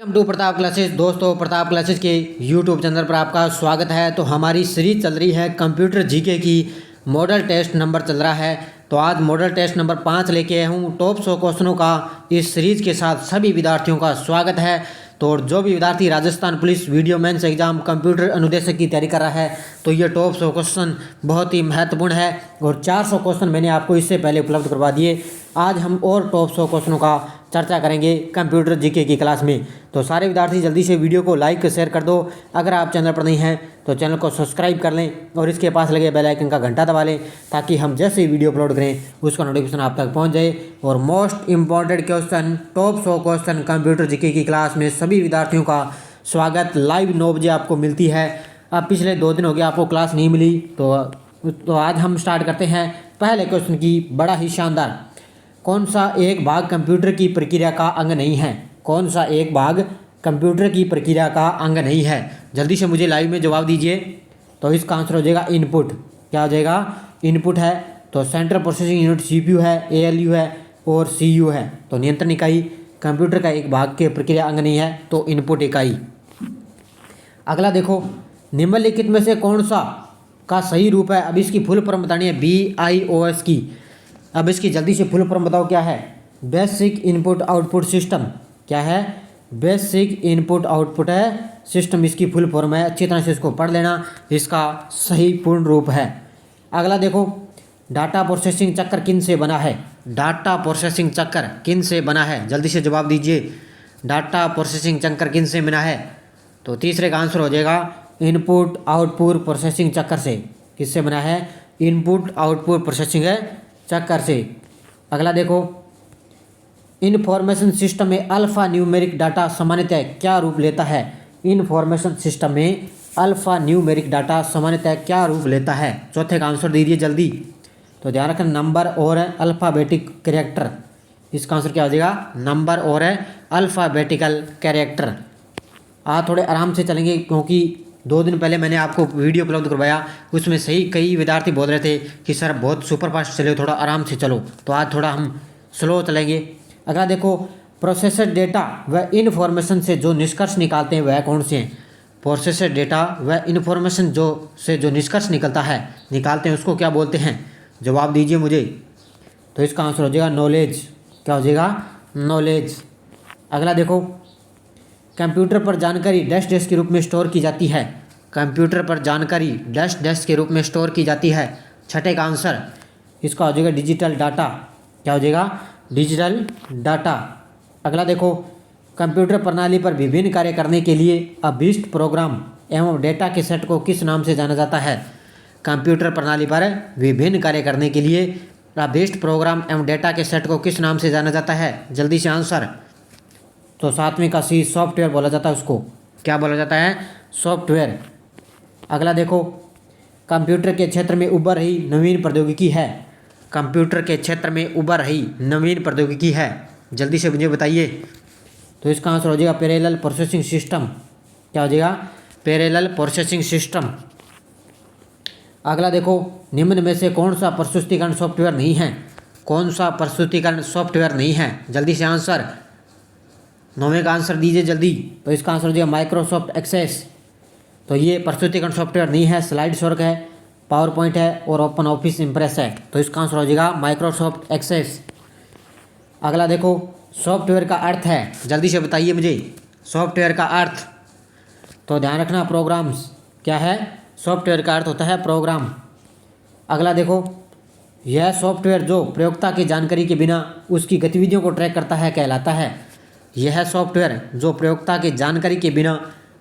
Welcome to Pratap Classes. दोस्तों, Pratap Classes के YouTube channel पर आपका स्वागत है। तो हमारी सीरीज चल रही है कंप्यूटर जीके की। मॉडल टेस्ट नंबर चल रहा है। तो आज मॉडल टेस्ट नंबर 5 लेके आया हूँ टॉप 100 क्वेश्चनों का। इस सीरीज के साथ सभी विद्यार्थियों का स्वागत है। तो जो भी विद्यार्थी Rajasthan police VDO mains exam computer अनुदेशक की तैयारी कर रहा है तो ये टॉप 100 क्वेश्चन बहुत ही महत्वपूर्ण है और 400 क्वेश्चन मैंने आपको इससे पहले उपलब्ध करवा दिए। आज हम और टॉप 100 क्वेश्चनों का चर्चा करेंगे कंप्यूटर जीके की क्लास में। तो सारे विद्यार्थी जल्दी से वीडियो को लाइक शेयर कर दो। अगर आप चैनल पर नहीं हैं तो चैनल को सब्सक्राइब कर लें और इसके पास लगे बेल आइकन का घंटा दबा लें ताकि हम जैसे ही वीडियो अपलोड करें उसका नोटिफिकेशन आप तक पहुंच जाए। और most important question, top 100 question computer GK की क्लास में सभी विद्यार्थियों का स्वागत। लाइव 9 बजे आपको मिलती है। अब पिछले 2 दिन हो गया आपको क्लास नहीं मिली तो आज हम स्टार्ट करते हैं पहले क्वेश्चन की। बड़ा ही शानदार, कौन सा एक भाग कंप्यूटर की प्रक्रिया का अंग नहीं है? कौन सा एक भाग कंप्यूटर की प्रक्रिया का अंग नहीं है? जल्दी से मुझे लाइव में जवाब दीजिए। तो इसका आंसर हो जाएगा इनपुट। क्या हो जाएगा? इनपुट है। तो सेंट्रल प्रोसेसिंग यूनिट सीपीयू है, एएलयू है और सीयू है। तो नियंत्रण इकाई कंप्यूटर का एक भाग के प्रक्रिया अंग नहीं है, तो इनपुट इकाई। अगला देखो, निम्नलिखित में से कौन सा का सही रूप है? अब इसकी फुल फॉर्म बतानी है BIOS की। अब इसकी जल्दी से फुल फॉर्म बताओ क्या है? Basic input output system. क्या है? बेसिक इनपुट आउटपुट है सिस्टम, इसकी फुल फॉर्म है। अच्छी तरह से इसको पढ़ लेना, इसका सही पूर्ण रूप है। अगला देखो, डाटा प्रोसेसिंग चक्र किन से बना है? डाटा प्रोसेसिंग चक्र किन से बना है? जल्दी से जवाब दीजिए। डाटा प्रोसेसिंग चक्र किन से बना है? तो तीसरे का आंसर हो जाएगा इनपुट आउटपुट प्रोसेसिंग चक्र से। किससे बना है? इनपुट आउटपुट प्रोसेसिंग चक्कर से। अगला देखो, इन्फॉर्मेशन सिस्टम में अल्फा न्यूमेरिक डाटा सामान्यतः क्या रूप लेता है? इन्फॉर्मेशन सिस्टम में अल्फा न्यूमेरिक डाटा सामान्यतः क्या रूप लेता है? चौथे का आंसर दीजिए जल्दी। तो ध्यान रखना, नंबर और अल्फ़ाबेटिक कैरेक्टर। इसका आंसर क्या हो जाएगा? नंबर और अल्फ़ाबेटिकल कैरेक्टर। थोड़े आराम से चलेंगे क्योंकि 2 दिन पहले मैंने आपको वीडियो उपलब्ध करवाया, उसमें सही कई विद्यार्थी बोल रहे थे कि सर बहुत सुपर फास्ट चले, थोड़ा आराम से चलो। तो आज थोड़ा हम स्लो चलेंगे। अगला देखो, प्रोसेसर डेटा व इन्फॉर्मेशन से जो निष्कर्ष निकालते हैं वह कौन से हैं? प्रोसेसर डेटा व इन्फॉर्मेशन जो निष्कर्ष निकालते हैं उसको क्या बोलते हैं? जवाब दीजिए मुझे। तो इसका आंसर हो जाएगा नॉलेज। क्या हो जाएगा? नॉलेज। अगला देखो, कंप्यूटर पर जानकारी डैश डैश के रूप में स्टोर की जाती है। कंप्यूटर पर जानकारी डैश डैश के रूप में स्टोर की जाती है। छठे का आंसर इसका हो जाएगा डिजिटल डाटा। क्या हो जाएगा? Digital data. अगला देखो, कंप्यूटर प्रणाली पर विभिन्न कार्य करने के लिए अभीष्ट प्रोग्राम एवं डेटा के सेट को किस नाम से जाना जाता है? कंप्यूटर प्रणाली पर विभिन्न कार्य करने के लिए अभीष्ट प्रोग्राम एवं डेटा के सेट को किस नाम से जाना जाता है? जल्दी से आंसर। तो 7वीं का C, सॉफ्टवेयर बोला जाता है उसको। क्या बोला जाता है? सॉफ्टवेयर। अगला देखो, कंप्यूटर के क्षेत्र में उभर रही नवीन प्रौद्योगिकी है। कंप्यूटर के क्षेत्र में उभर रही नवीन प्रौद्योगिकी है, जल्दी से मुझे बताइए। तो इसका आंसर हो जाएगा पैरेलल प्रोसेसिंग सिस्टम। क्या हो जाएगा? Parallel processing system. अगला देखो, निम्न में से कौन सा प्रस्तुतिकरण सॉफ्टवेयर नहीं है? कौन सा प्रस्तुतिकरण सॉफ्टवेयर नहीं है? जल्दी से आंसर। 9वें का आंसर दीजिए जल्दी। तो इसका आंसर हो जाएगा माइक्रोसॉफ्ट एक्सेस। तो ये प्रस्तुतिकरण सॉफ्टवेयर नहीं है, स्लाइड शोर्क है, पावर पॉइंट है और ओपन ऑफिस इम्प्रेस है। तो इसका आंसर हो जाएगा माइक्रोसॉफ्ट एक्सेस। अगला देखो, सॉफ्टवेयर का अर्थ है, जल्दी से बताइए मुझे सॉफ्टवेयर का अर्थ। तो ध्यान रखना, प्रोग्राम्स। क्या है? सॉफ्टवेयर का अर्थ होता है प्रोग्राम। अगला देखो, यह सॉफ्टवेयर जो प्रयोक्ता की जानकारी के बिना उसकी गतिविधियों को ट्रैक करता है कहलाता है। यह सॉफ्टवेयर जो प्रयोक्ता की जानकारी के बिना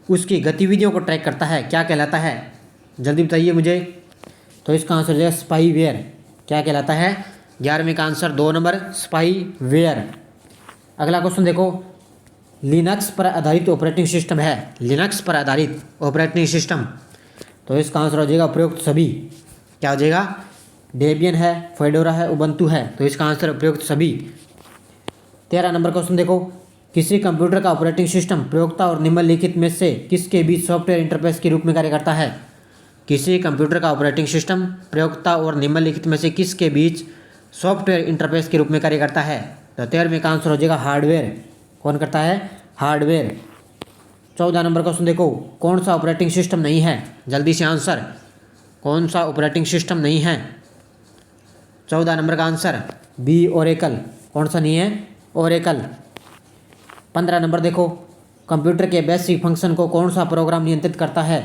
उसकी गतिविधियों को ट्रैक करता है क्या कहलाता है? जल्दी बताइए मुझे। तो इसका आंसर है स्पाईवेयर। क्या कहलाता है? 11वीं का आंसर 2 नंबर, स्पाईवेयर। अगला क्वेश्चन देखो, लिनक्स पर आधारित ऑपरेटिंग सिस्टम है। लिनक्स पर आधारित ऑपरेटिंग सिस्टम। तो इसका आंसर हो जाएगा प्रयुक्त सभी। क्या हो जाएगा? डेबियन है, फेडोरा है, उबंटू है। तो इसका आंसर प्रयुक्त सभी। 13 नंबर क्वेश्चन देखो, किसी कंप्यूटर का ऑपरेटिंग सिस्टम प्रयोक्ता और निम्नलिखित में से किसके बीच सॉफ्टवेयर इंटरफेस के रूप में कार्य करता है? किसी कंप्यूटर का ऑपरेटिंग सिस्टम प्रयोक्ता और निम्नलिखित में से किसके बीच सॉफ्टवेयर इंटरफेस के रूप में कार्य करता है? तो 13वीं का आंसर हो जाएगा हार्डवेयर। कौन करता है? हार्डवेयर। 14 नंबर क्वेश्चन देखो, कौन सा ऑपरेटिंग सिस्टम नहीं है? जल्दी से आंसर, कौन सा ऑपरेटिंग सिस्टम नहीं है? 14 नंबर का आंसर बी, ओरेकल। कौन सा नहीं है? ओरेकल। 15 नंबर देखो, कंप्यूटर के बेसिक फंक्शन को कौन सा प्रोग्राम नियंत्रित करता है?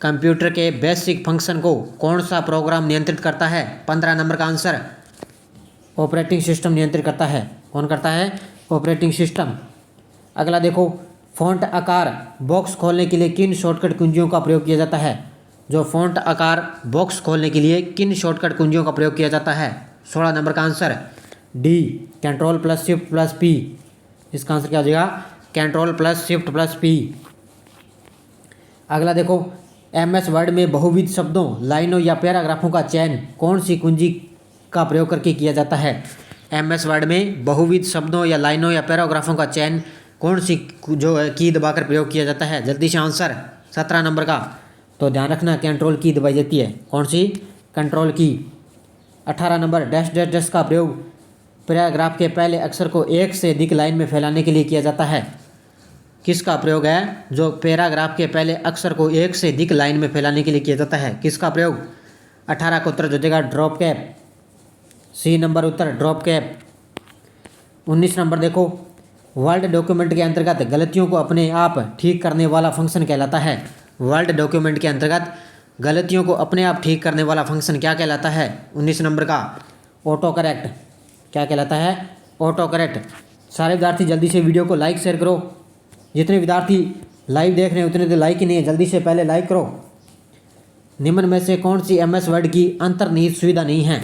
कंप्यूटर के बेसिक फंक्शन को कौन सा प्रोग्राम नियंत्रित करता है? 15 नंबर का आंसर ऑपरेटिंग सिस्टम नियंत्रित करता है। कौन करता है? Operating system. अगला देखो, फ़ॉन्ट आकार बॉक्स खोलने के लिए किन शॉर्टकट कुंजियों का प्रयोग किया जाता है? जो फ़ॉन्ट आकार बॉक्स खोलने के लिए किन शॉर्टकट कुंजियों का प्रयोग किया जाता है? 16 नंबर का answer D, control plus shift plus P. इसका आंसर क्या हो जाएगा? Control plus shift plus P. अगला देखो, एमएस वर्ड में बहुविध शब्दों, लाइनों या पैराग्राफों का चयन कौन सी कुंजी का प्रयोग करके किया जाता है? एमएस वर्ड में बहुविध शब्दों या लाइनों या पैराग्राफों का चयन कौन सी जो है की दबाकर प्रयोग किया जाता है? जल्दी से आंसर, 17 नंबर का। तो ध्यान रखना, कंट्रोल की दबाई जाती है। कौन सी? कंट्रोल की। 18 नंबर, डैश डैश डैश का प्रयोग पैराग्राफ के पहले अक्षर को एक से अधिक लाइन में फैलाने के लिए किया जाता है? किसका प्रयोग है जो पैराग्राफ के पहले अक्षर को एक से अधिक लाइन में फैलाने के लिए किया जाता है? किसका प्रयोग? 18 का उत्तर हो जाएगा ड्रॉप कैप। सी नंबर उत्तर, ड्रॉप कैप। 19 नंबर देखो, वर्ड डॉक्यूमेंट के अंतर्गत गलतियों को अपने आप ठीक करने वाला फंक्शन कहलाता है? वर्ड डॉक्यूमेंट के अंतर्गत गलतियों को अपने आप ठीक करने वाला फंक्शन क्या कहलाता है? 19 नंबर का ऑटो करेक्ट। क्या कहलाता है? Auto correct. सारे विद्यार्थी जल्दी से वीडियो को लाइक शेयर करो। जितने विद्यार्थी लाइव देख रहे हैं उतने तो लाइक ही नहीं है, जल्दी से पहले लाइक करो। निम्न में से कौन सी एमएस वर्ड की अंतर्निहित सुविधा नहीं है?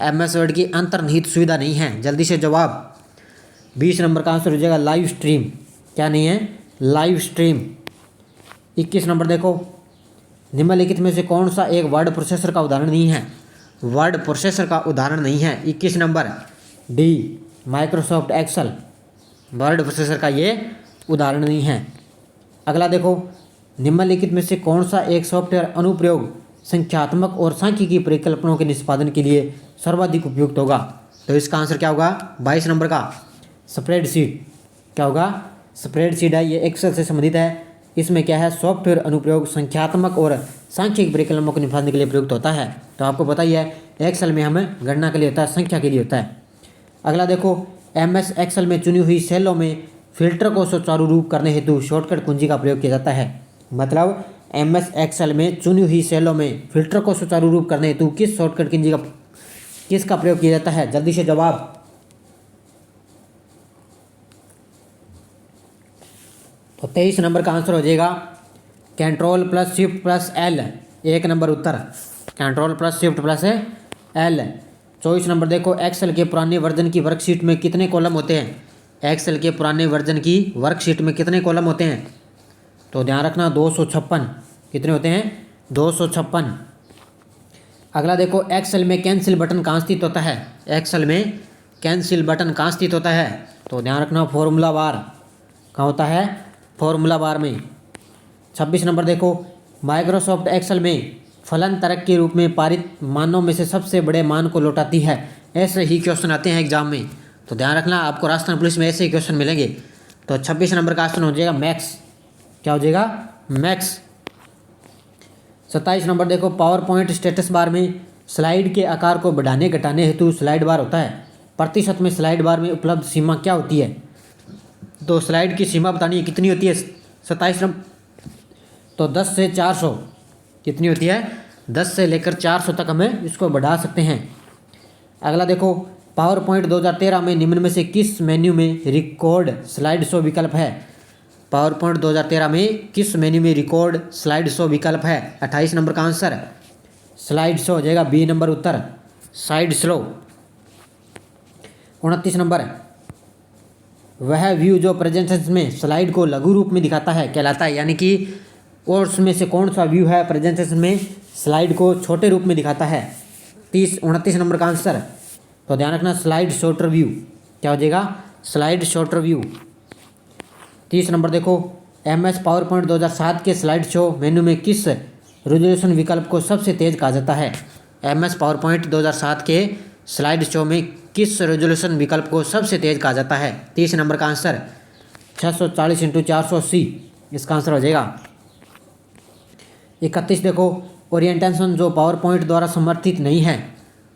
एमएस वर्ड की अंतर्निहित सुविधा नहीं है, जल्दी से जवाब। 20 नंबर का आंसर हो जाएगा लाइव स्ट्रीम। क्या नहीं है? Live stream. 21 नंबर देखो, निम्नलिखित में से कौन सा एक वर्ड प्रोसेसर का उदाहरण नहीं है? वर्ड प्रोसेसर का उदाहरण नहीं है। 21 number D, Microsoft Excel. Word processor का ये उदाहरण नहीं है। अगला देखो, निम्नलिखित में से कौन सा एक सॉफ्टवेयर अनुप्रयोग संख्यात्मक और सांख्यिकीय परिकल्पनाओं के निष्पादन के लिए सर्वाधिक उपयुक्त होगा? तो इसका आंसर क्या होगा? 22 नंबर का स्प्रेडशीट। क्या होगा? स्प्रेडशीट है, ये एक्सेल से संबंधित है। इसमें क्या है? सॉफ्टवेयर अनुप्रयोग संख्यात्मक और सांख्यिक परिकल्पनाओं को निष्पादन के लिए प्रयुक्त होता है। तो आपको पता ही है, एक्सेल में हमें गणना के लिए होता है, संख्या के लिए होता है। अगला देखो, एमएस एक्सेल में चुनी हुई सेलों में फिल्टर को सुचारू रूप करने हेतु शॉर्टकट कुंजी का प्रयोग किया जाता है। मतलब एमएस एक्सेल में चुनी हुई सेलों में फिल्टर को सुचारू रूप करने हेतु किस शॉर्टकट कुंजी का किसका प्रयोग किया जाता है? जल्दी से जवाब। तो 23 नंबर का आंसर हो जाएगा control plus shift plus L. 1 number उत्तर, control plus shift plus L. 24 number देखो, एक्सेल के पुराने वर्जन की वर्कशीट में कितने कॉलम होते हैं? एक्सेल के पुराने वर्जन की वर्कशीट में कितने कॉलम होते हैं? तो ध्यान रखना, 256। कितने होते हैं? 256। अगला देखो, एक्सेल में कैंसिल बटन कहाँ स्थित होता है? एक्सेल में कैंसिल बटन कहाँ स्थित होता है? तो ध्यान रखना, फॉर्मूला बार। कहाँ होता है? फॉर्मूला बार में। 26 नंबर देखो, माइक्रोसॉफ्ट एक्सेल में फलन तर्क के रूप में पारित मानों में से सबसे बड़े मान को लौटाती है। ऐसे ही क्वेश्चन आते हैं एग्जाम में, तो ध्यान रखना, आपको राजस्थान पुलिस में ऐसे ही क्वेश्चन मिलेंगे। तो 26 नंबर का ऑप्शन हो जाएगा मैक्स। क्या हो जाएगा? मैक्स। 27 नंबर देखो, पावर पॉइंट स्टेटस बार में स्लाइड के आकार को बढ़ाने घटाने हेतु स्लाइड बार होता है। प्रतिशत में स्लाइड बार में उपलब्ध सीमा क्या होती है? तो स्लाइड की सीमा बतानी है, कितनी होती है? 27 नंबर, तो 10 से 400। कितनी होती है? 10 से लेकर 400 तक हमें इसको बढ़ा सकते हैं। अगला देखो, पावर पॉइंट 2013 में निम्न में से किस मेन्यू में रिकॉर्ड स्लाइड शो विकल्प है? पावर पॉइंट 2013 में किस मेन्यू में रिकॉर्ड स्लाइड शो विकल्प है? 28 नंबर का आंसर स्लाइड शो हो जाएगा। बी नंबर उत्तर, साइड स्लो। 29 नंबर, वह व्यू जो प्रेजेंटेशन में स्लाइड को लघु रूप में दिखाता है कहलाता है। यानी कि और उसमें से कौन सा व्यू है प्रेजेंटेशन में स्लाइड को छोटे रूप में दिखाता है? 29 नंबर का आंसर। तो ध्यान रखना, स्लाइड शॉर्टर व्यू। क्या हो जाएगा? Slide shorter view. 30 नंबर देखो, एमएस पावर पॉइंट 2007 के स्लाइड शो मेन्यू में किस रेजोल्यूशन विकल्प को सबसे तेज कहा जाता है? एमएस पावर पॉइंट 2007 के स्लाइड शो में किस रेजोल्यूशन विकल्प को सबसे तेज कहा जाता है? 30 नंबर का आंसर 640 इंटू 480, इसका आंसर हो जाएगा। 31 देखो, ओरिएंटेशन जो पावर पॉइंट द्वारा समर्थित नहीं है,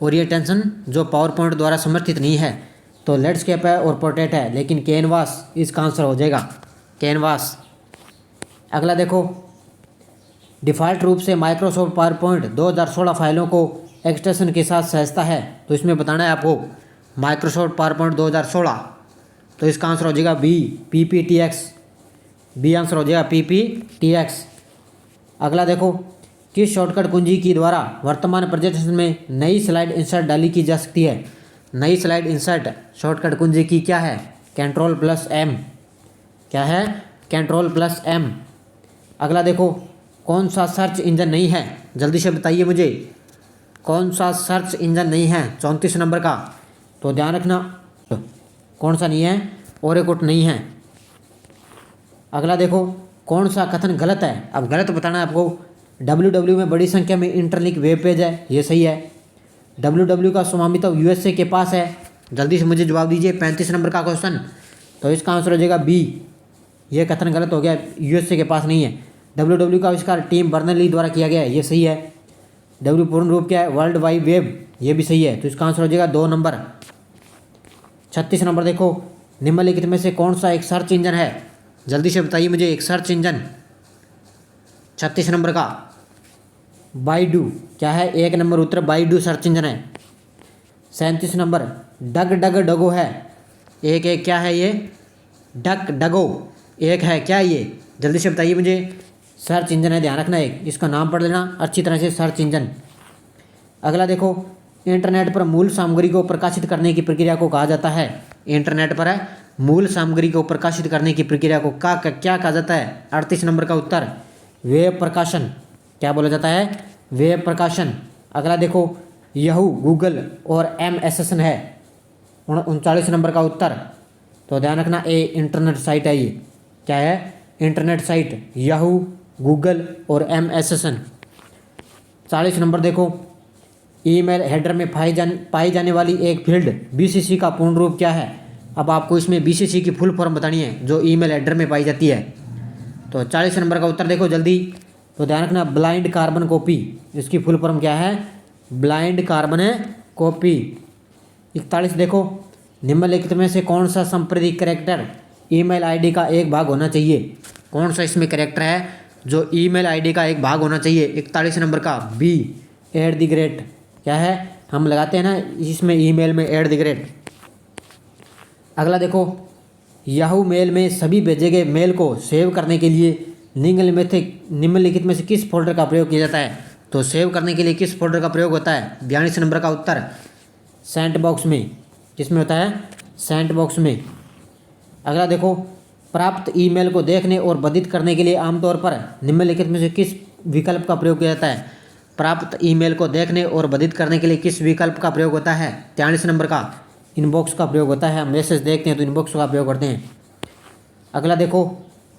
ओरिएंटेशन जो पावर पॉइंट द्वारा समर्थित नहीं है, तो लैंडस्केप है और पोर्ट्रेट है, लेकिन कैनवास इसका आंसर हो जाएगा, कैनवास। अगला देखो, डिफ़ॉल्ट रूप से माइक्रोसॉफ्ट पावर पॉइंट 2016 फाइलों को एक्सटेंशन के साथ सहेजता है, तो इसमें बताना है आपको माइक्रोसॉफ्ट पावर पॉइंट 2016, तो इसका आंसर हो जाएगा बी, PPTX, बी आंसर हो जाएगा PPTX। अगला देखो, किस शॉर्टकट कुंजी की द्वारा वर्तमान प्रेजेंटेशन में नई स्लाइड इंसर्ट डाली की जा सकती है? नई स्लाइड इंसर्ट शॉर्टकट कुंजी की क्या है? Ctrl+M, क्या है? Ctrl+M। अगला देखो, कौन सा सर्च इंजन नहीं है? जल्दी से बताइए मुझे, कौन सा सर्च इंजन नहीं है 34 नंबर का? तो ध्यान रखना, कौन सा नहीं है? ओरेकुट नहीं है। अगला देखो, कौन सा कथन गलत है? अब गलत बताना है आपको। www में बड़ी संख्या में इंटरलिंक वेब पेज है, ये सही है। www का स्वामित्व USA के पास है, जल्दी से मुझे जवाब दीजिए। 35 नंबर का क्वेश्चन, तो इसका आंसर हो जाएगा बी, ये कथन गलत हो गया, USA के पास नहीं है। www का आविष्कार टिम बर्नर्ली द्वारा किया गया है, ये सही है। W पूर्ण रूप क्या है? वर्ल्ड वाइड वेब, ये भी सही है, तो इसका आंसर हो जाएगा 2 नंबर। 36 नंबर देखो, निम्नलिखित में से कौन सा एक सर्च इंजन है? जल्दी से बताइए मुझे, एक सर्च इंजन 36 नंबर का। बाइडू, क्या है? 1 नंबर उत्तर बाइडू सर्च इंजन है। 37 नंबर, डग डग डगो है, एक एक क्या है ये? डक डगो एक है, क्या ये? जल्दी से बताइए मुझे। सर्च इंजन है, ध्यान रखना, एक इसका नाम पढ़ लेना अच्छी तरह से, सर्च इंजन। अगला देखो, इंटरनेट पर मूल सामग्री को प्रकाशित करने की प्रक्रिया को कहा जाता है? इंटरनेट पर मूल सामग्री को प्रकाशित करने की प्रक्रिया को क्या कहा जाता है? 38 नंबर का उत्तर वेब प्रकाशन, क्या बोला जाता है? वेब प्रकाशन। अगला देखो, याहू, गूगल और MSN है, 39 नंबर का उत्तर, तो ध्यान रखना ए इंटरनेट साइट है, ये क्या है? इंटरनेट साइट, याहू, गूगल और MSN। 40 नंबर देखो, ईमेल हेडर में पाई जाने वाली एक फील्ड BCC का पूर्ण रूप क्या है? अब आपको इसमें BCC की फुल फॉर्म बतानी है जो ईमेल हेडर में पाई जाती है। तो 40 नंबर का उत्तर देखो जल्दी, तो ध्यान रखना ब्लाइंड कार्बन कॉपी, इसकी फुल फॉर्म क्या है? Blind carbon copy. 41 देखो, निम्नलिखित में से कौन सा सांप्रदायिक कैरेक्टर ईमेल आईडी का एक भाग होना चाहिए? कौन सा इसमें कैरेक्टर है जो ईमेल आईडी का एक भाग होना चाहिए? 41 नंबर का बी, @, क्या है? हम लगाते हैं ना इसमें ईमेल में @। अगला देखो, याहू मेल में सभी भेजे गए मेल को सेव करने के लिए निम्नलिखित में से किस फोल्डर का प्रयोग किया जाता है? तो सेव करने के लिए किस फोल्डर का प्रयोग होता है? 42 नंबर का उत्तर सेंट बॉक्स में, किसमें होता है? सेंट बॉक्स में। अगला देखो, प्राप्त ईमेल को देखने और बाधित करने के लिए आमतौर पर निम्नलिखित में से किस विकल्प का प्रयोग किया जाता है? प्राप्त ईमेल को देखने और बाधित करने के लिए किस विकल्प का प्रयोग होता है? 43 नंबर का इनबॉक्स का प्रयोग होता है। हम मैसेज देखते हैं तो इनबॉक्स का प्रयोग करते हैं। अगला देखो,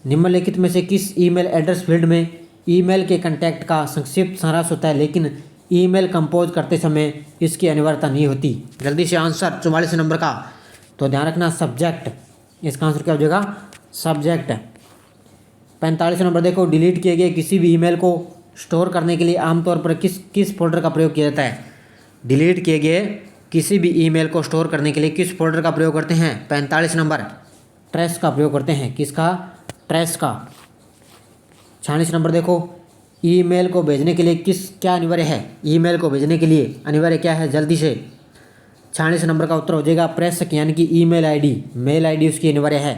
निम्नलिखित में से किस ईमेल एड्रेस फील्ड में ईमेल के कंटैक्ट का संक्षिप्त सारांश होता है लेकिन ईमेल कंपोज करते समय इसकी अनिवार्यता नहीं होती? जल्दी से आंसर 44 नंबर का, तो ध्यान रखना सब्जेक्ट, इसका आंसर क्या हो जाएगा? सब्जेक्ट। 45 नंबर देखो, डिलीट किए गए किसी भी ईमेल को स्टोर करने के लिए आमतौर पर किस फोल्डर का प्रयोग किया जाता है? डिलीट किए गए किसी भी ईमेल को स्टोर करने के लिए किस फोल्डर का प्रयोग करते हैं? 45 नंबर ट्रैश का प्रयोग करते हैं। किसका? ट्रैश का। 46 नंबर देखो, ईमेल को भेजने के लिए क्या अनिवार्य है? ईमेल को भेजने के लिए अनिवार्य क्या है? जल्दी से 46 नंबर का उत्तर हो जाएगा प्रेषक, यानी कि ईमेल आईडी, मेल आईडी उसकी अनिवार्य है।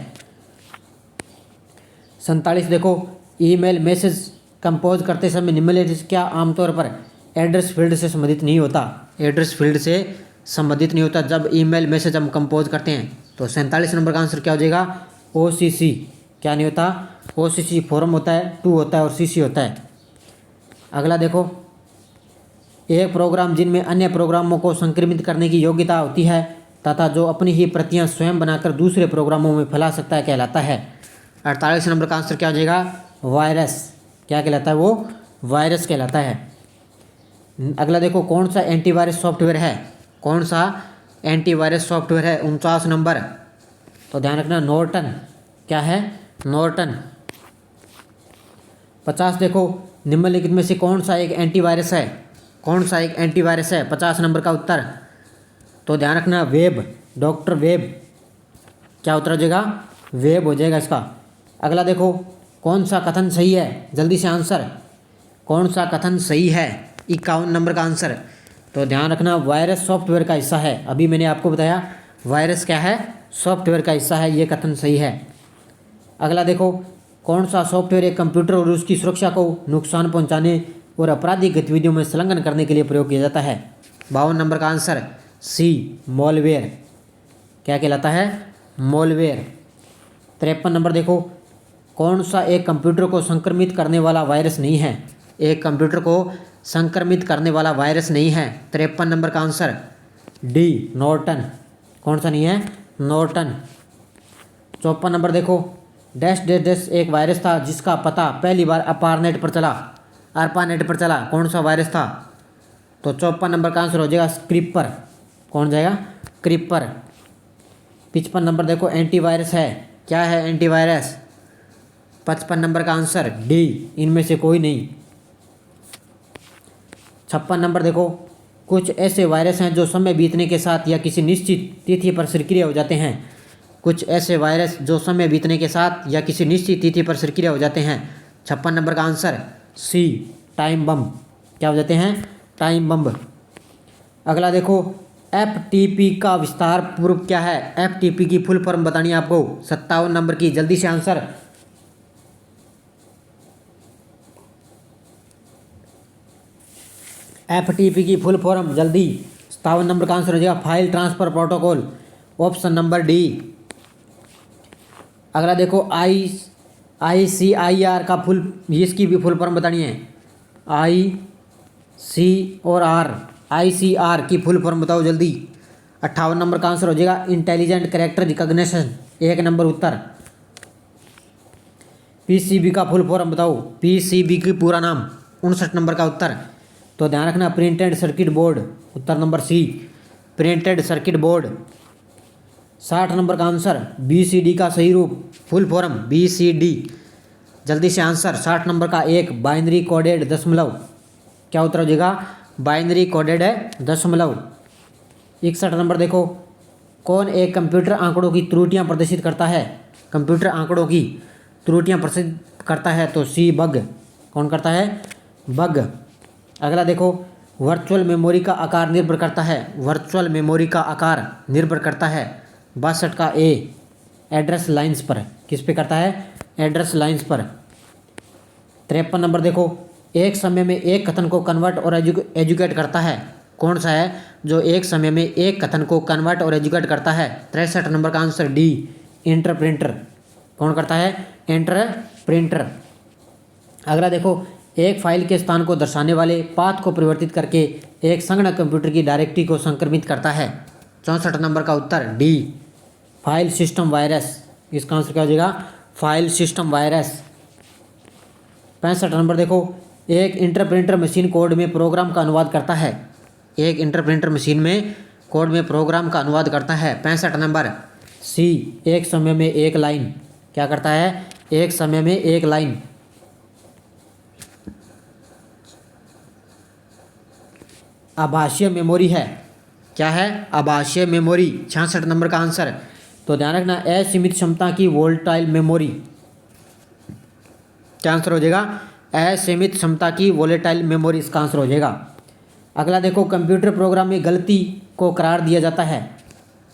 47 देखो, ईमेल मैसेज कंपोज करते समय निम्नलिखित क्या आमतौर पर एड्रेस फील्ड से संबंधित नहीं होता? एड्रेस फील्ड से संबंधित नहीं होता जब ईमेल मैसेज हम कंपोज करते हैं। तो 47 नंबर का आंसर क्या हो जाएगा? OCC, क्या नहीं होता? OCC फॉर्म होता है, 2 होता है और CC होता है। अगला देखो, एक प्रोग्राम जिनमें अन्य प्रोग्रामों को संक्रमित करने की योग्यता होती है तथा जो अपनी ही प्रतियां स्वयं बनाकर दूसरे प्रोग्रामों में फैला सकता है कहलाता है। 48 नंबर का आंसर क्या हो जाएगा? वायरस। क्या कहलाता है वो? वायरस कहलाता है। अगला देखो, कौन सा एंटीवायरस सॉफ्टवेयर है? कौन सा एंटीवायरस सॉफ्टवेयर है? 49 नंबर, तो ध्यान रखना नॉर्टन, क्या है? नॉर्टन। 50 देखो, निम्नलिखित में से कौन सा एक एंटीवायरस है? कौन सा एक एंटीवायरस है? 50 नंबर का उत्तर। तो ध्यान रखना, वेब, डॉक्टर वेब। क्या उत्तर हो जाएगा? वेब हो जाएगा इसका। अगला देखो, कौन सा कथन सही है? जल्दी से आंसर, कौन सा कथन सही है? 51 नंबर का आंसर। तो ध्यान रखना, वायरस सॉफ्टवेयर का हिस्सा है। अभी मैंने आपको बताया वायरस क्या है? सॉफ्टवेयर का हिस्सा है, ये कथन सही है। अगला देखो, कौन सा सॉफ्टवेयर एक कंप्यूटर और उसकी सुरक्षा को नुकसान पहुंचाने और आपराधिक गतिविधियों में संलग्न करने के लिए प्रयोग किया जाता है? 52 नंबर का आंसर, सी, मॉलवेयर। क्या कहलाता है? मॉलवेयर। 53 नंबर देखो, कौन सा एक कंप्यूटर को संक्रमित करने वाला वायरस नहीं है? एक कंप्यूटर को संक्रमित करने वाला वायरस नहीं है। 53 नंबर का आंसर, डी, नॉर्टन। कौन सा नहीं है? नॉर्टन। 54 नंबर देखो, डैश डैश डैश एक वायरस था जिसका पता पहली बार अपारनेट पर चला। अर्पानेट पर चला, कौन सा वायरस था? तो 54 नंबर का आंसर हो जाएगा क्रीपर। कौन जाएगा? क्रीपर। 55 नंबर देखो, एंटीवायरस है। क्या है एंटीवायरस? 55 नंबर का आंसर, डी, इनमें से कोई नहीं। 56 नंबर देखो, कुछ ऐसे वायरस हैं जो समय बीतने के साथ या किसी निश्चित तिथि पर सक्रिय हो जाते हैं। कुछ ऐसे वायरस जो समय बीतने के साथ या किसी निश्चित तिथि पर सक्रिय हो जाते हैं। 56 नंबर का आंसर, सी, टाइम बम। क्या हो जाते हैं? Time bomb. अगला देखो, एफटीपी का विस्तार पूर्व क्या है? एफटीपी की फुल फॉर्म बतानी है आपको। 57 नंबर की, जल्दी से आंसर। एफटीपी की फुल फॉर्म जल्दी। 57 नंबर का आंसर हो जाएगा file transfer protocol, option number D. अगला देखो, ICIR का फुल, इसकी भी फुल फॉर्म बतानी है। IC और R, ICR की फुल फॉर्म बताओ जल्दी। 58 नंबर का आंसर हो जाएगा इंटेलिजेंट कैरेक्टर रिकॉग्निशन, 1 नंबर उत्तर। PCB का फुल फॉर्म बताओ, PCB की पूरा नाम, 59 नंबर का उत्तर। तो ध्यान रखना, प्रिंटेड सर्किट बोर्ड, उत्तर number C, printed circuit board. 60 number का आंसर, BCD का सही रूप, फुल फॉर्म BCD। जल्दी से आंसर, 60 नंबर का 1, बाइनरी कोडेड दशमलव। क्या उत्तर हो जाएगा? बाइनरी कोडेड है दशमलव। 61 नंबर देखो, कौन एक कंप्यूटर आंकड़ों की त्रुटियां प्रदर्शित करता है? कंप्यूटर आंकड़ों की त्रुटियां प्रदर्शित करता है, तो सी, बग। कौन करता है? बग। अगला देखो, वर्चुअल मेमोरी का आकार निर्भर करता है। वर्चुअल मेमोरी का आकार निर्भर करता है 62 का ए, एड्रेस लाइंस पर। किस पे करता है? एड्रेस लाइंस पर। 53 नंबर देखो, एक समय में एक कथन को कन्वर्ट और एजुकेट करता है। कौन सा है जो एक समय में एक कथन को कन्वर्ट और एजुकेट करता है? 63 नंबर का आंसर, डी, इंटरप्रिंटर। कौन करता है? इंटरप्रिंटर। अगला देखो, एक फाइल के स्थान को दर्शाने वाले पाथ को परिवर्तित करके एक संगणक कंप्यूटर की डायरेक्टरी को संक्रमित करता है। 64 नंबर का उत्तर, डी, फाइल सिस्टम वायरस। इसका आंसर क्या हो जाएगा? File system virus. 65 नंबर देखो, एक इंटरप्रिंटर मशीन कोड में प्रोग्राम का अनुवाद करता है। एक इंटरप्रिंटर मशीन में कोड में प्रोग्राम का अनुवाद करता है। 65 नंबर, सी, एक समय में एक लाइन। क्या करता है? एक समय में एक लाइन। आभासीय मेमोरी है। क्या है? आभासीय मेमोरी। 66 नंबर का आंसर। तो ध्यान रखना, असीमित क्षमता की वोलेटाइल मेमोरी। क्या आंसर हो जाएगा? असीमित क्षमता की वोलेटाइल मेमोरी, इसका आंसर हो जाएगा। अगला देखो, कंप्यूटर प्रोग्राम में गलती को करार दिया जाता है।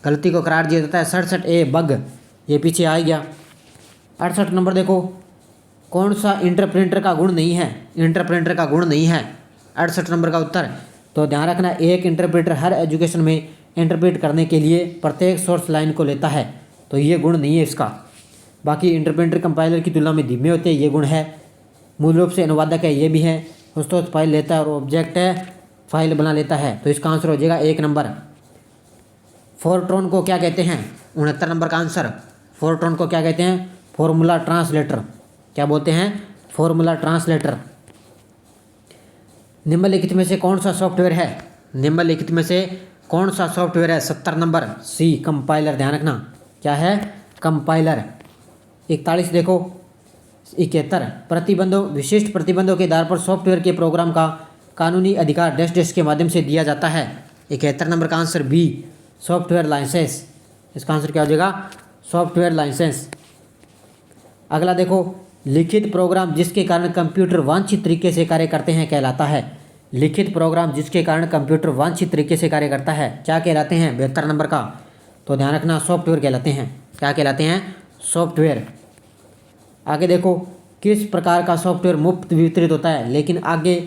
गलती को करार दिया जाता है। 67 ए, बग। ये पीछे आ गया। 68 नंबर देखो, कौन सा इंटरप्रिंटर का गुण नहीं है? इंटरप्रिंटर का गुण नहीं है। 68 नंबर का उत्तर। तो ध्यान रखना, एक इंटरप्रेटर हर एजुकेशन में इंटरप्रेट करने के लिए प्रत्येक सोर्स लाइन को लेता है, तो ये गुण नहीं है इसका। बाकी इंटरप्रेटर कंपाइलर की तुलना में धीमे होते हैं, ये गुण है। मूल रूप से अनुवादक है, ये भी है। दोस्तों, फाइल लेता है और ऑब्जेक्ट है फाइल बना लेता है, तो इसका आंसर हो जाएगा 1 नंबर। फोरट्रॉन को क्या कहते हैं? 69 नंबर का आंसर। फोरट्रॉन को क्या कहते हैं? Formula translator. क्या बोलते हैं? Formula translator. निम्नलिखित में से कौन सा सॉफ्टवेयर है? निम्नलिखित में से कौन सा सॉफ्टवेयर है? 70 नंबर, सी, कंपाइलर। ध्यान रखना, क्या है? कंपाइलर। 41 देखो 71 प्रतिबंधों विशिष्ट प्रतिबंधों के आधार पर सॉफ्टवेयर के प्रोग्राम का कानूनी अधिकार डैश डैश के माध्यम से दिया जाता है। 71 नंबर का आंसर बी सॉफ्टवेयर लाइसेंस। इसका आंसर क्या हो जाएगा? Software licence. अगला देखो लिखित प्रोग्राम जिसके कारण कंप्यूटर वांछित तरीके से कार्य करते हैं कहलाता है। लिखित प्रोग्राम जिसके कारण कंप्यूटर वांछित तरीके से कार्य करता है क्या कहलाते हैं? 72 नंबर का। तो ध्यान रखना सॉफ्टवेयर कहलाते हैं। क्या कहलाते हैं? सॉफ्टवेयर। आगे देखो किस प्रकार का सॉफ्टवेयर मुफ्त वितरित होता है लेकिन आगे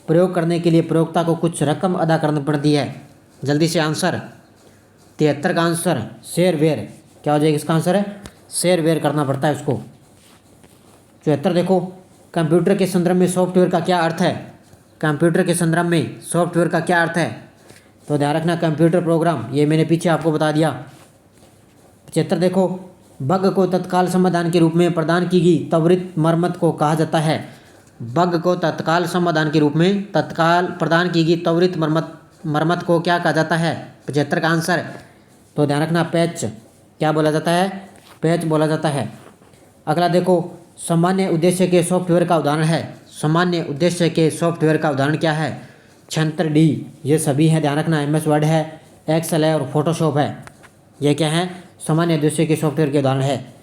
प्रयोग करने के लिए प्रयोक्ता को कुछ रकम अदा करनी पड़ती है? जल्दी से आंसर। 73 का आंसर शेयरवेयर। क्या हो जाएगा इसका आंसर? है शेयरवेयर करना पड़ता है उसको। 74 देखो कंप्यूटर के संदर्भ में सॉफ्टवेयर का क्या अर्थ है? कंप्यूटर के संदर्भ में सॉफ्टवेयर का क्या अर्थ है? तो ध्यान रखना कंप्यूटर प्रोग्राम, ये मैंने पीछे आपको बता दिया। 75 देखो बग को तत्काल समाधान के रूप में प्रदान की गई त्वरित मरम्मत को कहा जाता है। बग को तत्काल समाधान के रूप में तत्काल प्रदान की गई त्वरित मरम्मत को क्या कहा जाता है? 75 का आंसर। तो ध्यान रखना पैच। क्या बोला जाता है? पैच बोला जाता है। अगला देखो सामान्य उद्देश्य के सॉफ्टवेयर का उदाहरण है। सामान्य उद्देश्य के सॉफ्टवेयर का उदाहरण क्या है? छंत्र डी, ये सभी है। ध्यान रखना MS वर्ड है, एक्सेल है और फोटोशॉप है। ये क्या है? सामान्य उद्देश्य के सॉफ्टवेयर के उदाहरण है।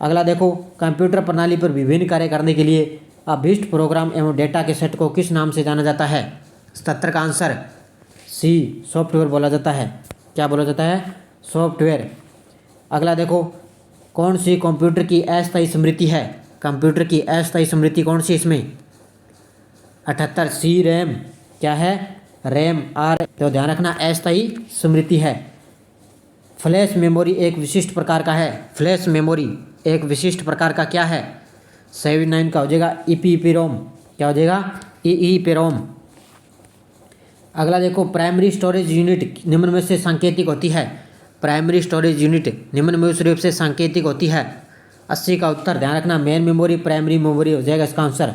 अगला देखो कंप्यूटर प्रणाली पर विभिन्न कार्य करने के लिए अभीष्ट प्रोग्राम एवं डेटा के सेट को किस नाम से जाना जाता है? 77 का आंसर सी सॉफ्टवेयर बोला जाता है। क्या बोला जाता है? सॉफ्टवेयर। अगला देखो कौन सी कंप्यूटर की अस्थायी स्मृति है? कंप्यूटर की अस्थायी स्मृति कौन सी इसमें? 78 सी रैम। क्या है? RAM R. तो ध्यान रखना अस्थायी स्मृति है। फ्लैश मेमोरी एक विशिष्ट प्रकार का है। फ्लैश मेमोरी एक विशिष्ट प्रकार का क्या है? 79 का हो जाएगा EEPROM। क्या हो जाएगा? EEPROM। अगला देखो प्राइमरी स्टोरेज यूनिट निम्न में से सांकेतिक होती है। प्राइमरी स्टोरेज यूनिट निम्न में रूप से सांकेतिक होती है। 80 का उत्तर ध्यान रखना मेन मेमोरी प्राइमरी मेमोरी हो जाएगा इसका आंसर।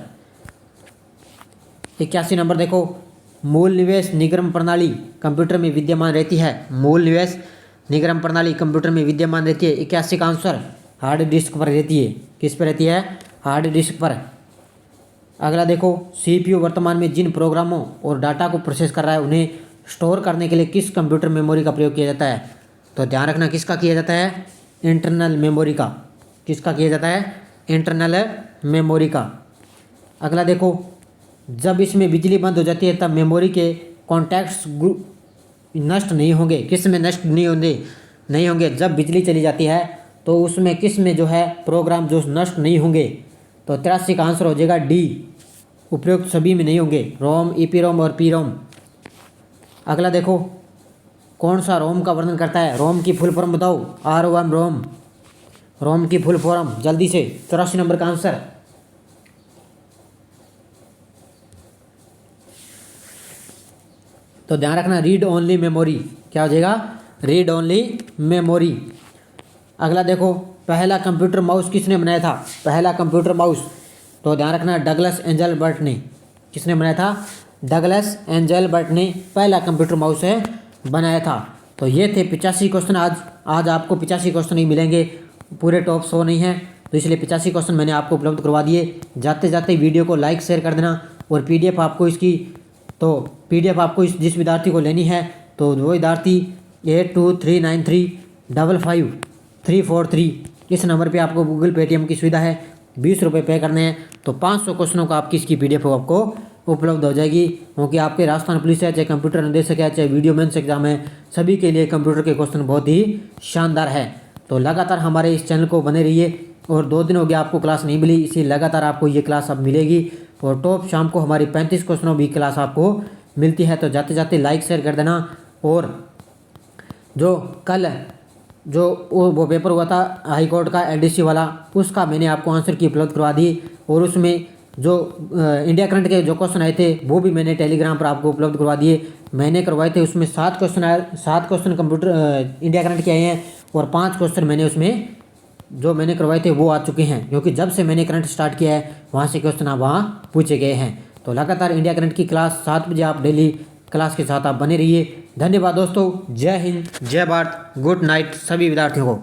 81 नंबर देखो मूल निवेश निगम प्रणाली कंप्यूटर में विद्यमान रहती है। मूल निवेश निगम प्रणाली कंप्यूटर में विद्यमान रहती है। 81 का आंसर हार्ड डिस्क पर रहती है। किस पर रहती है? हार्ड डिस्क पर। अगला देखो CPU वर्तमान में जिन प्रोग्रामों और डाटा को प्रोसेस कर रहा है उन्हें स्टोर करने के लिए किस कंप्यूटर मेमोरी का प्रयोग किया जाता है? तो ध्यान रखना किसका किया जाता है? इंटरनल मेमोरी का। किसका किया जाता है? इंटरनल मेमोरी का। अगला देखो जब इसमें बिजली बंद हो जाती है तब मेमोरी के कॉन्टैक्ट्स नष्ट नहीं होंगे। किस में नष्ट नहीं होंगे? जब बिजली चली जाती है तो उसमें किस में जो है प्रोग्राम जो नष्ट नहीं होंगे? तो 83 का आंसर हो जाएगा डी उपयुक्त सभी में नहीं होंगे। रोम, EPROM और PROM। अगला देखो कौन सा रोम का वर्णन करता है? रोम की फुल फॉर्म बताओ। ROM रोम। रोम की फुल फॉर्म जल्दी से। 84 नंबर का आंसर। तो ध्यान रखना रीड ओनली मेमोरी। क्या हो जाएगा? Read only memory. अगला देखो पहला कंप्यूटर माउस किसने बनाया था? पहला कंप्यूटर माउस। तो ध्यान रखना डगलस एंजलबर्ट ने। किसने बनाया था? डगलस एंजलबर्ट ने पहला कंप्यूटर माउस है बनाया था। तो ये थे 85 क्वेश्चन। आज आपको 85 क्वेश्चन ही मिलेंगे, पूरे टॉप 100 नहीं है, तो इसलिए 85 क्वेश्चन मैंने आपको उपलब्ध करवा दिए। जाते जाते वीडियो को लाइक शेयर कर देना और PDF आपको इसकी PDF आपको जिस विद्यार्थी को लेनी है तो वो विद्यार्थी 8239355343 इस नंबर पे आपको गूगल Paytm की सुविधा है। 20 रुपये पे करने हैं तो 500 क्वेश्चनों का आपकी इसकी PDF आपको उपलब्ध हो जाएगी। क्योंकि आपके राजस्थान पुलिस है, चाहे कंप्यूटर निदेशक है, चाहे वीडियो मेंस एग्जाम है, सभी के लिए कंप्यूटर के क्वेश्चन बहुत ही शानदार है। तो लगातार हमारे इस चैनल को बने रहिए। और 2 दिन हो गया आपको क्लास नहीं मिली, इसी लगातार आपको ये क्लास अब मिलेगी। और टॉप शाम को हमारी 35 क्वेश्चनों की क्लास आपको मिलती है। तो जाते जाते लाइक शेयर कर देना। और जो कल वो पेपर हुआ था हाई कोर्ट का LDC वाला, उसका मैंने आपको आंसर की उपलब्ध करवा दी। और उसमें जो इंडिया करंट के जो क्वेश्चन आए थे वो भी मैंने टेलीग्राम पर आपको उपलब्ध करवा दिए। मैंने करवाए थे उसमें 7 क्वेश्चन कंप्यूटर इंडिया करंट के आए हैं और 5 क्वेश्चन मैंने उसमें जो मैंने करवाए थे वो आ चुके हैं। क्योंकि जब से मैंने करंट स्टार्ट किया है वहाँ से क्वेश्चन आप वहाँ पूछे गए हैं। तो लगातार इंडिया करंट की क्लास 7 बजे आप डेली क्लास के साथ आप बने रहिए। धन्यवाद दोस्तों। जय हिंद, जय भारत, गुड नाइट सभी विद्यार्थियों को।